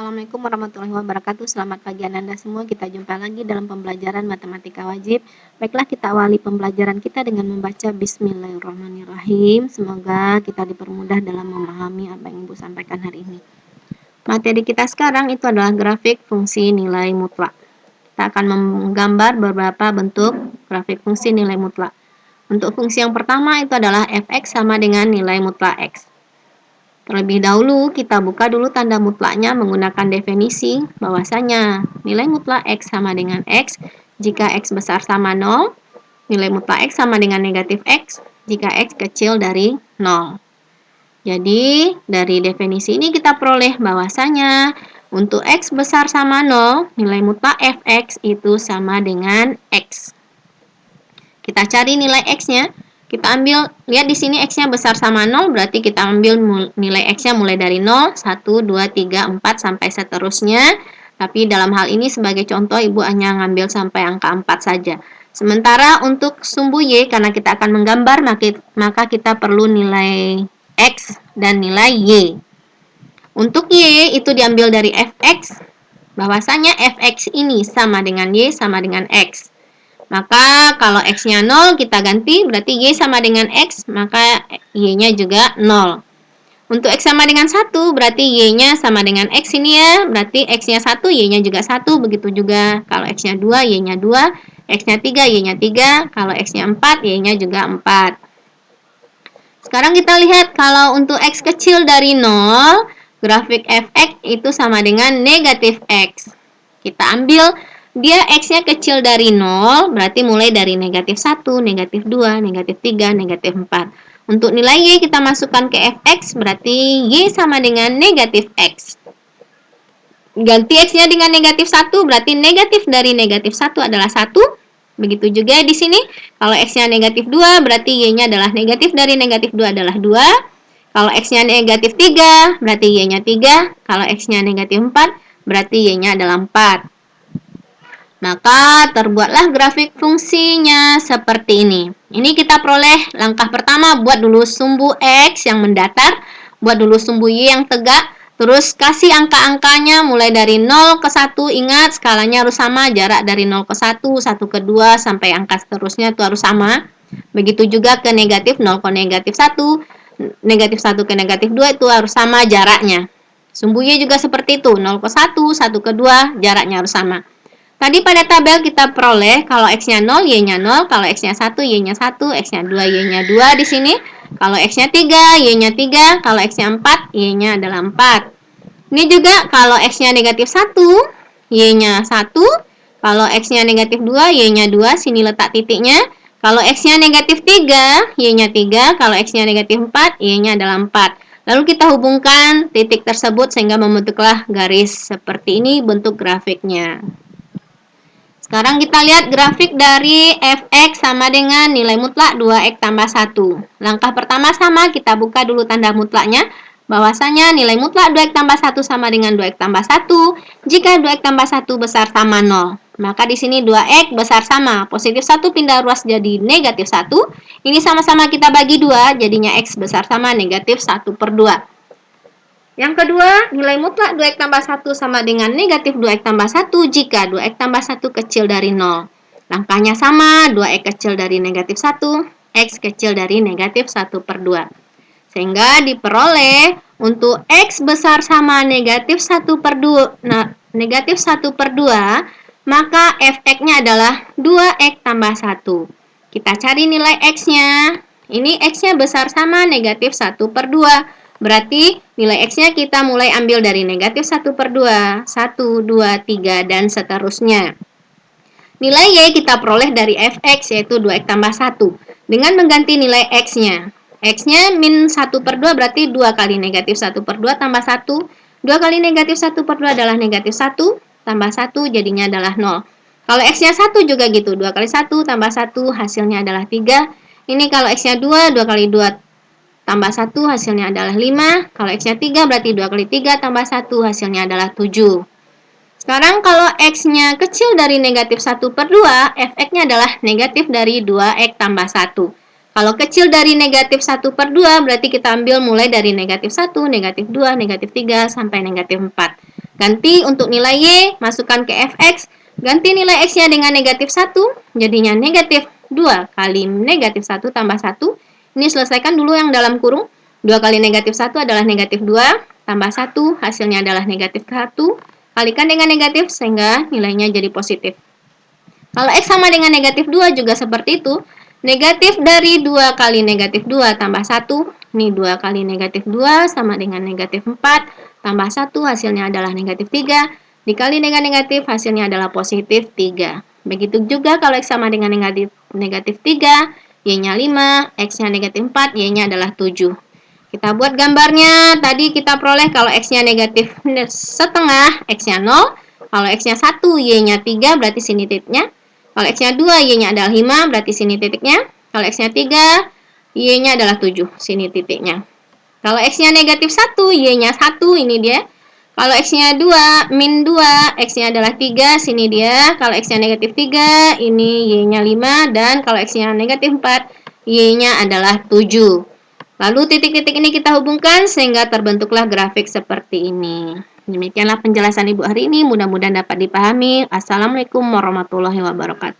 Assalamualaikum warahmatullahi wabarakatuh. Selamat pagi Anda semua. Kita jumpa lagi dalam pembelajaran matematika wajib. Baiklah, kita awali pembelajaran kita dengan membaca Bismillahirrahmanirrahim. Semoga kita dipermudah dalam memahami apa yang Ibu sampaikan hari ini. Materi kita sekarang itu adalah grafik fungsi nilai mutlak. Kita akan menggambar beberapa bentuk grafik fungsi nilai mutlak. Untuk fungsi yang pertama itu adalah fx sama dengan nilai mutlak x. Terlebih dahulu, kita buka dulu tanda mutlaknya menggunakan definisi bahwasanya nilai mutlak x sama dengan x jika x besar sama 0, nilai mutlak x sama dengan negatif x jika x kecil dari 0. Jadi, dari definisi ini kita peroleh bahwasanya untuk x besar sama 0, nilai mutlak fx itu sama dengan x. Kita cari nilai x-nya. Kita ambil, lihat di sini x-nya besar sama 0, berarti kita ambil nilai x-nya mulai dari 0, 1, 2, 3, 4, sampai seterusnya. Tapi dalam hal ini sebagai contoh, Ibu hanya ngambil sampai angka 4 saja. Sementara untuk sumbu y, karena kita akan menggambar, maka kita perlu nilai x dan nilai y. Untuk y, itu diambil dari fx, bahwasanya fx ini sama dengan y sama dengan x. Maka kalau x-nya 0 kita ganti, berarti y sama dengan x, maka y-nya juga 0. Untuk x sama dengan 1, berarti y-nya sama dengan x ini ya, berarti x-nya 1, y-nya juga 1, begitu juga kalau x-nya 2, y-nya 2, x-nya 3, y-nya 3, kalau x-nya 4, y-nya juga 4. Sekarang kita lihat kalau untuk x kecil dari 0, grafik fx itu sama dengan negatif x. Kita ambil dia x-nya kecil dari 0, berarti mulai dari negatif 1, negatif 2, negatif 3, negatif 4. Untuk nilai y kita masukkan ke fx, berarti y sama dengan negatif x. Ganti x-nya dengan negatif 1, berarti negatif dari negatif 1 adalah 1. Begitu juga di sini, kalau x-nya negatif 2, berarti y-nya adalah negatif dari negatif 2 adalah 2. Kalau x-nya negatif 3, berarti y-nya 3. Kalau x-nya negatif 4, berarti y-nya adalah 4. Maka terbuatlah grafik fungsinya seperti ini. Ini kita peroleh langkah pertama, buat dulu sumbu x yang mendatar, buat dulu sumbu y yang tegak, terus kasih angka-angkanya mulai dari 0 ke 1, ingat skalanya harus sama, jarak dari 0 ke 1, 1 ke 2, sampai angka seterusnya itu harus sama. Begitu juga ke negatif 0 ke negatif 1, negatif 1 ke negatif 2 itu harus sama jaraknya. Sumbu y juga seperti itu, 0 ke 1, 1 ke 2, jaraknya harus sama. Tadi pada tabel kita peroleh kalau x-nya 0, y-nya 0, kalau x-nya 1, y-nya 1, x-nya 2, y-nya 2 di sini. Kalau x-nya 3, y-nya 3, kalau x-nya 4, y-nya adalah 4. Ini juga kalau x-nya negatif 1, y-nya 1, kalau x-nya negatif 2, y-nya 2, sini letak titiknya. Kalau x-nya negatif 3, y-nya 3, kalau x-nya negatif 4, y-nya adalah 4. Lalu kita hubungkan titik tersebut sehingga membentuklah garis seperti ini bentuk grafiknya. Sekarang kita lihat grafik dari fx sama dengan nilai mutlak 2x tambah 1. Langkah pertama sama, kita buka dulu tanda mutlaknya. Bahwasanya nilai mutlak 2x tambah 1 sama dengan 2x tambah 1 jika 2x tambah 1 besar sama 0. Maka di sini 2x besar sama, positif 1 pindah ruas jadi negatif 1. Ini sama-sama kita bagi 2, jadinya x besar sama negatif 1 per 2. Yang kedua, nilai mutlak 2x tambah 1 sama dengan negatif 2x tambah 1 jika 2x tambah 1 kecil dari 0. Langkahnya sama, 2x kecil dari negatif 1, x kecil dari negatif 1 per 2. Sehingga diperoleh untuk x besar sama negatif 1 per 2, negatif 1 per 2, maka fx-nya adalah 2x tambah 1. Kita cari nilai x-nya. Ini x-nya besar sama negatif 1 per 2. Berarti nilai x-nya kita mulai ambil dari negatif 1 per 2, 1, 2, 3, dan seterusnya. Nilai y kita peroleh dari fx yaitu 2x tambah 1. Dengan mengganti nilai x-nya. X-nya min 1 per 2 berarti 2 kali negatif 1 per 2 tambah 1. 2 kali negatif 1 per 2 adalah negatif 1, tambah 1 jadinya adalah 0. Kalau x-nya 1 juga gitu, 2 kali 1 tambah 1 hasilnya adalah 3. Ini kalau x-nya 2, 2 kali 2 tambah 1 hasilnya adalah 5. Kalau x-nya 3 berarti 2 kali 3 tambah 1 hasilnya adalah 7. Sekarang kalau x-nya kecil dari negatif 1 per 2, fx-nya adalah negatif dari 2x tambah 1. Kalau kecil dari negatif 1 per 2 berarti kita ambil mulai dari negatif 1, negatif 2, negatif 3, sampai negatif 4. Ganti untuk nilai Y, masukkan ke fx. Ganti nilai X-nya dengan negatif 1, jadinya negatif 2 kali negatif 1 tambah 1. Ini selesaikan dulu yang dalam kurung. 2 kali negatif 1 adalah negatif 2, tambah 1, hasilnya adalah negatif 1. Kalikan dengan negatif sehingga nilainya jadi positif. Kalau X sama dengan negatif 2 juga seperti itu. Negatif dari 2 kali negatif 2 tambah 1. Ini 2 kali negatif 2 sama dengan negatif 4. Tambah 1 hasilnya adalah negatif 3. Dikali dengan negatif hasilnya adalah positif 3. Begitu juga kalau X sama dengan negatif 3. Y-nya 5. X-nya negatif 4. Y-nya adalah 7. Kita buat gambarnya. Tadi kita peroleh kalau X-nya negatif setengah. X-nya 0. Kalau X-nya 1. Y-nya 3. Berarti sini titiknya. Kalau X-nya 2, Y-nya adalah 5, berarti sini titiknya. Kalau X-nya 3, Y-nya adalah 7, sini titiknya. Kalau X-nya negatif 1, Y-nya 1, ini dia. Kalau X-nya 2, min 2, X-nya adalah 3, sini dia. Kalau X-nya negatif 3, ini Y-nya 5. Dan kalau X-nya negatif 4, Y-nya adalah 7. Lalu titik-titik ini kita hubungkan sehingga terbentuklah grafik seperti ini. Demikianlah penjelasan Ibu hari ini, mudah-mudahan dapat dipahami. Assalamualaikum warahmatullahi wabarakatuh.